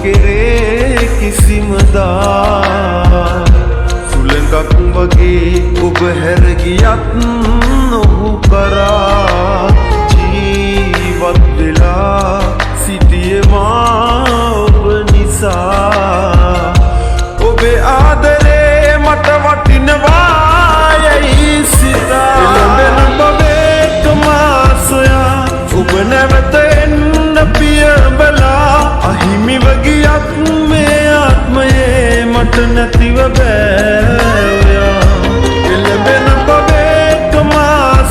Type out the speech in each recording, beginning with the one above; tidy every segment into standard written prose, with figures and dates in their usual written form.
කෙරේ කිසිම දා සුළඟක් වගේ ඔබ හැර ගියත් ඔහු කරා ජීවත් වෙලා සිටියේ මා ඔබ නිසා ඔබේ ආදරේ මට වටිනවා යයි සිතා එළඹෙන බබේකම සොයා ඔබ නැවත එන්න පියඹලා අහිමිව ගියත් මේ ආත්මයේ මට නැතිව බෑ එළඹෙන බබේකම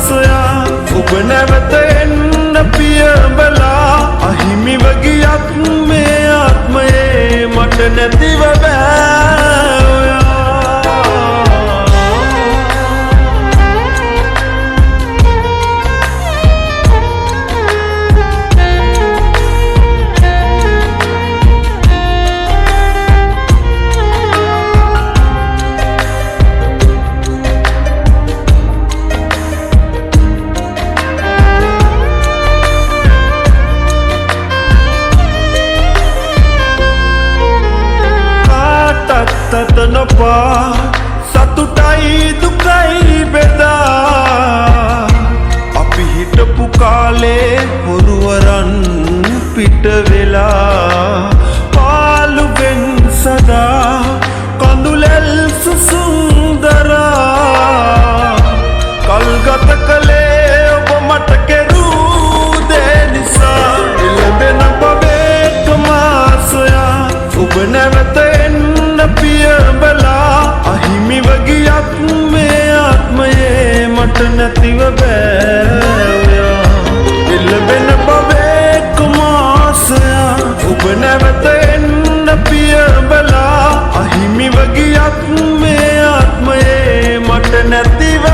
සොයා ඔබ නැවත එන්න පියඹලා අහිමිව ගියත් මේ ආත්මයේ මට නැතිව බෑ තතනපා සතුටයි දුකයි බෙදා අපි හිටපු කාලේ හොරුවරන් පිට වෙලා පාළුවෙන් සදා කඳුලෙල් සුසුන්දරා කල්ගත කළේ ඔබ මට කෙරූ දේ නිසා එළඹෙන බබේකම සොයා ඔබ නැවත පියඹලා අහිමිව ගියත් මේ ආත්මයේ මට නැතිව බෑ එළඹෙන බබේකම සොයා ඔබ නැවත එන්න පියඹලා අහිමිව ගියත් මේ ආත්මයේ මට නැතිව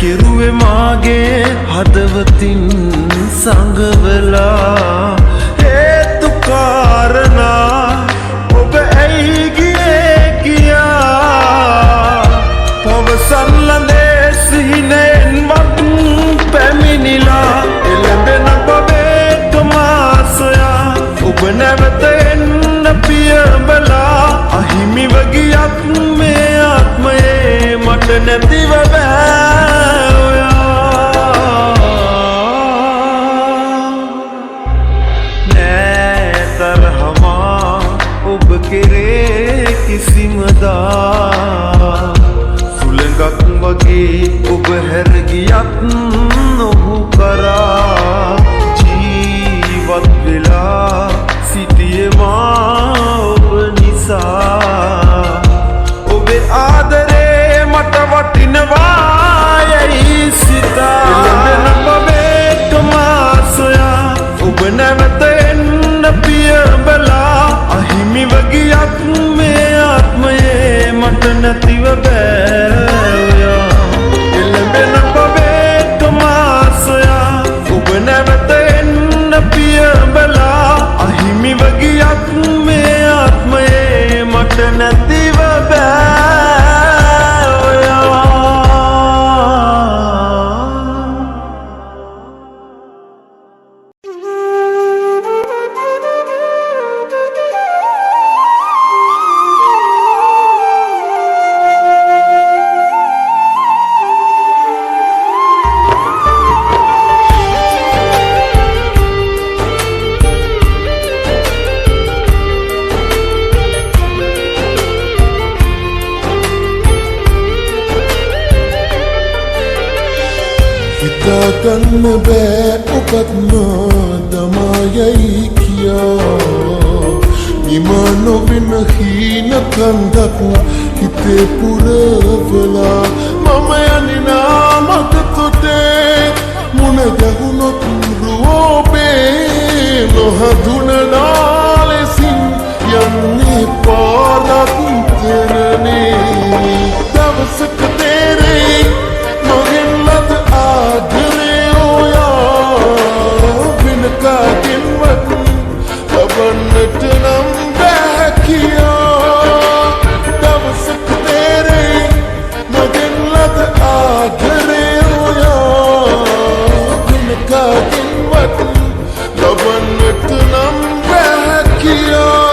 කිරුවේ මාගේ හදවතින් සංගවලා හේතු කාරණා ඔබ ඇයි ගියේ කියා පවසන් ලඳේ සිහිනෙන් වත් පැමිණිලා එළඹෙන බබේකම සොයා ඔබ නැවත එන්න පියඹලා අහිමිව ගියත් මේ ආත්මයේ මට නැතිව බෑ කෙරේ කිසිම දා සුළඟක් වගේ ඔබ හැර ගියත් ඔහු කරා ජීවත් වෙලා සිටියේ මා ඔබ නිසා ඔබේ ආදරේ මට වටිනවා යයි සිතා එළඹෙන බබේකම සොයා ඔබ නැවත එන්න පියඹලා අහිමිව ගියත් මේ ආත්මයේ මට නැතිව බෑ එළඹෙන බබේකම සොයා ඔබ නැවත එන්න පියඹලා අහිමිව ගියත් මේ ආත්මයේ මට නැතිව බෑ හිතාගන්න බෑ ඔබත් දමායයි කියා නිම නොවෙන හීන කන්දක් හිතේ පුරවලා මම යන්නේ නාමක තොටේ නොහඳුනනා ලෙසින් යන්නේ පාරක් තරනේ දවසක තේරෙයි මගෙන් ලද ආදරේ ඔයා වෙන කාගෙන්වත් ලබන්නට නම් බෑ කියා දවසක තේරෙයි මගෙන් ලද ආදරේ ඔයා වෙන කාගෙන්වත් ලබන්නට නම් බෑ කියා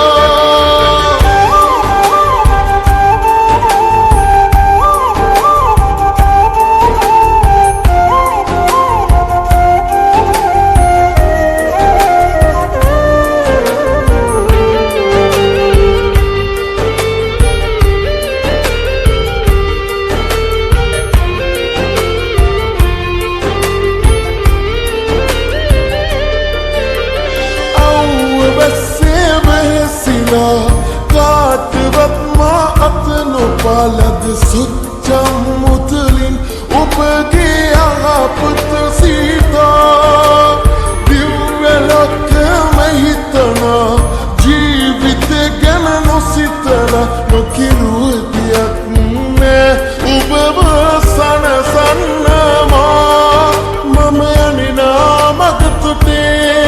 පාලද සුච්චම් මුතලින් ඔබගේ අහපත සීතා දිව්වලොක්කම හිතනා ජීවිත ගැන නොසිතලා නොකිරුවදියක් නෑ ඔබව සනසන්නවා මම යනිනා මගතොටේ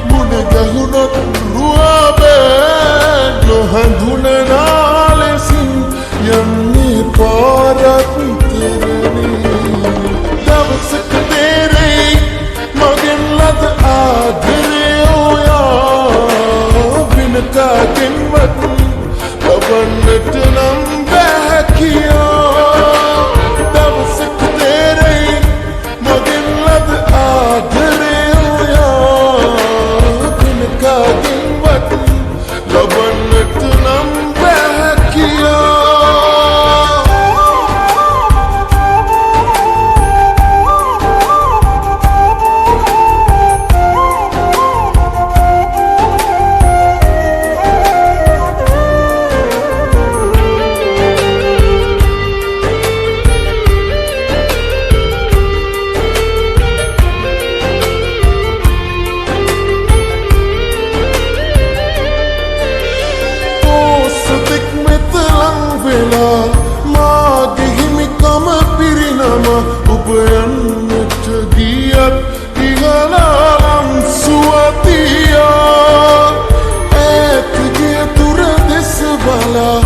මුණ ගැහුණොත් රුවබෑ නොහඳුනනා ලෙසින් යන්නේ පාරක් තරනේ දවසක තේරෙයි මගෙන් ලද ආදරේ ඔයා වෙන කාගෙන්වත් ලබන්නට නම් බෑ කියා දවසක තේරෙයි මගෙන් ලද ආදරේ ඔයා වෙන කාගෙන්වත් ලබන්නට නම් බෑ කියා මාගේ හිමිකම පිරිනම ඔබ යන්නට ගියත් ඉහළම් සුවතියා ඈතගේ දුර දෙස බලා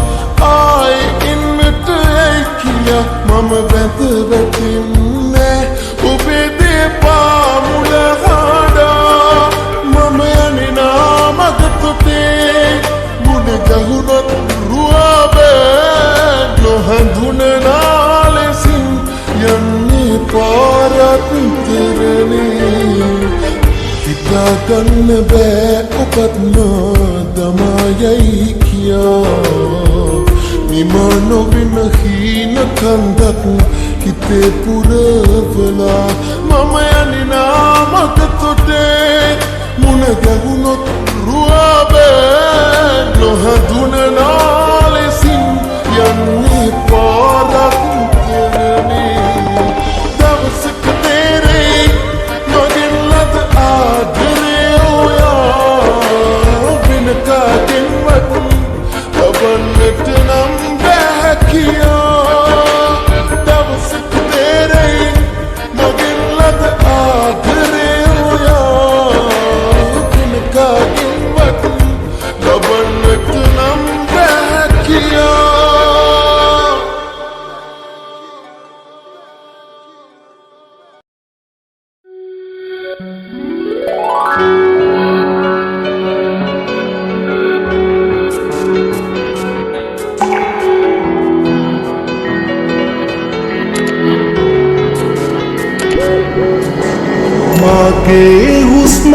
ආයි එන්නට ඇයි කියා මම වැඳ වැටෙන්නේ ඔබේ දෙපා මුල හඬා මම යන්නේ නා මගතොටේ මුණ ගැහුණොත් රුවබෑ නොහඳුනනා ලෙසින් යන්නේ පාරක් තරනේ හිතාගන්න බෑ ඔබත් දමායයි කියා නිම නොවෙන හීන කන්දක් හිතේ පුරවලා මම යන්නේ නා මගතොටේ මුණ ගැහුණොත් රුවබෑ නොහඳුනනා ලෙසින් යන්නේ පාරක් තරනේ දවසක තේරෙයි මගෙන් ලද ආදරේ ඔයා වෙන කාගෙන්වත් ලබන්නට නම් බෑ කියා දවසක තේරෙයි මගෙන් ලද ආදරේ ඔයා වෙන කාගෙන්වත් ලබන්නට නම් බෑ කියා මාගේ හුස්ම